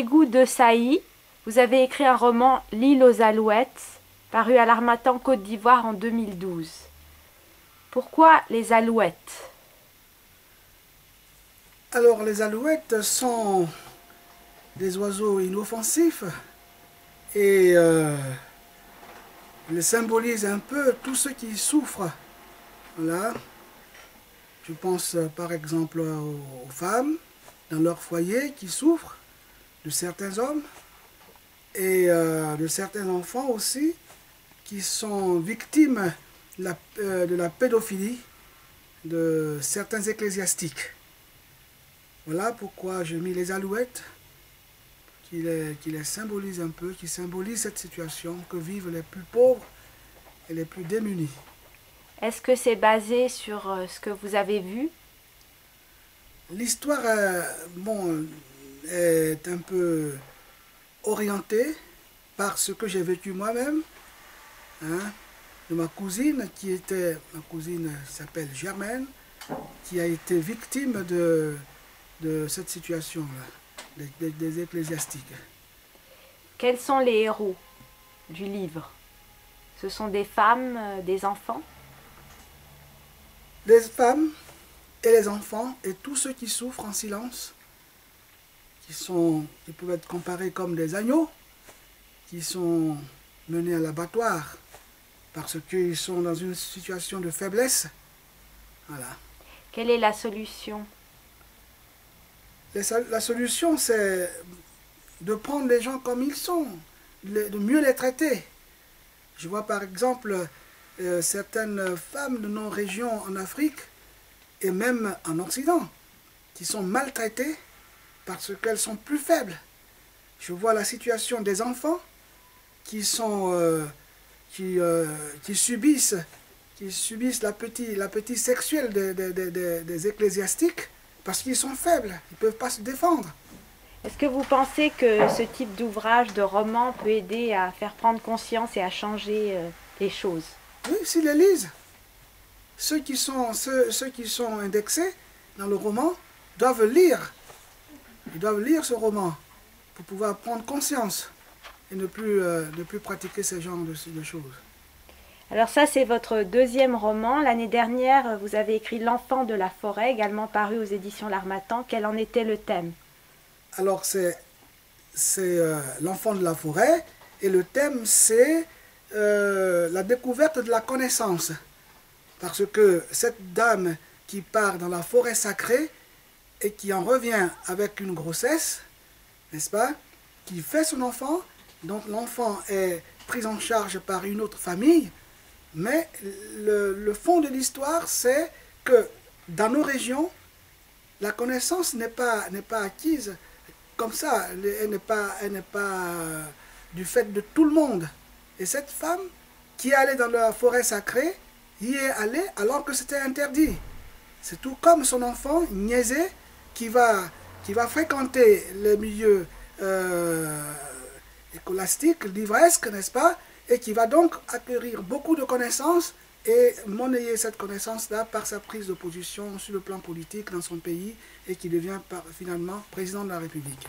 Ségou de Sailly, vous avez écrit un roman L'île aux alouettes, paru à l'Harmattan Côte d'Ivoire en 2012. Pourquoi les alouettes? Alors, les alouettes sont des oiseaux inoffensifs et ils symbolisent un peu tous ceux qui souffrent. Voilà. Je pense par exemple aux femmes dans leur foyer qui souffrent, de certains hommes et de certains enfants aussi qui sont victimes de la pédophilie de certains ecclésiastiques. Voilà pourquoi j'ai mis les alouettes, qui les symbolisent un peu, qui symbolisent cette situation que vivent les plus pauvres et les plus démunis. Est-ce que c'est basé sur ce que vous avez vu? L'histoire est un peu orientée par ce que j'ai vécu moi-même, hein, de ma cousine, ma cousine s'appelle Germaine, qui a été victime de cette situation-là, des ecclésiastiques. Quels sont les héros du livre? Ce sont des femmes, des enfants? Les femmes et les enfants et tous ceux qui souffrent en silence, qui peuvent être comparés comme des agneaux, qui sont menés à l'abattoir parce qu'ils sont dans une situation de faiblesse. Voilà. Quelle est la solution? La solution, c'est de prendre les gens comme ils sont, de mieux les traiter. Je vois par exemple certaines femmes de nos régions en Afrique et même en Occident qui sont maltraitées parce qu'elles sont plus faibles. Je vois la situation des enfants qui subissent l'appétit sexuel des ecclésiastiques parce qu'ils sont faibles, ils ne peuvent pas se défendre. Est-ce que vous pensez que ce type d'ouvrage, de roman, peut aider à faire prendre conscience et à changer les choses? Oui, s'ils les lisent. Ceux qui sont indexés dans le roman doivent lire. Ils doivent lire ce roman pour pouvoir prendre conscience et ne plus pratiquer ce genre de choses. Alors ça, c'est votre deuxième roman. L'année dernière, vous avez écrit L'enfant de la forêt, également paru aux éditions L'Harmattan. Quel en était le thème? Alors c'est l'enfant de la forêt et le thème c'est la découverte de la connaissance. Parce que cette dame qui part dans la forêt sacrée et qui en revient avec une grossesse, n'est-ce pas, qui fait son enfant, donc l'enfant est pris en charge par une autre famille, mais le fond de l'histoire c'est que dans nos régions, la connaissance n'est pas acquise comme ça, elle n'est pas du fait de tout le monde. Et cette femme qui est allée dans la forêt sacrée, y est allée alors que c'était interdit. C'est tout comme son enfant, niaisé, qui va fréquenter les milieux scolastiques, livresques, n'est-ce pas, et qui va donc acquérir beaucoup de connaissances et monnayer cette connaissance-là par sa prise de position sur le plan politique dans son pays et qui devient finalement président de la République.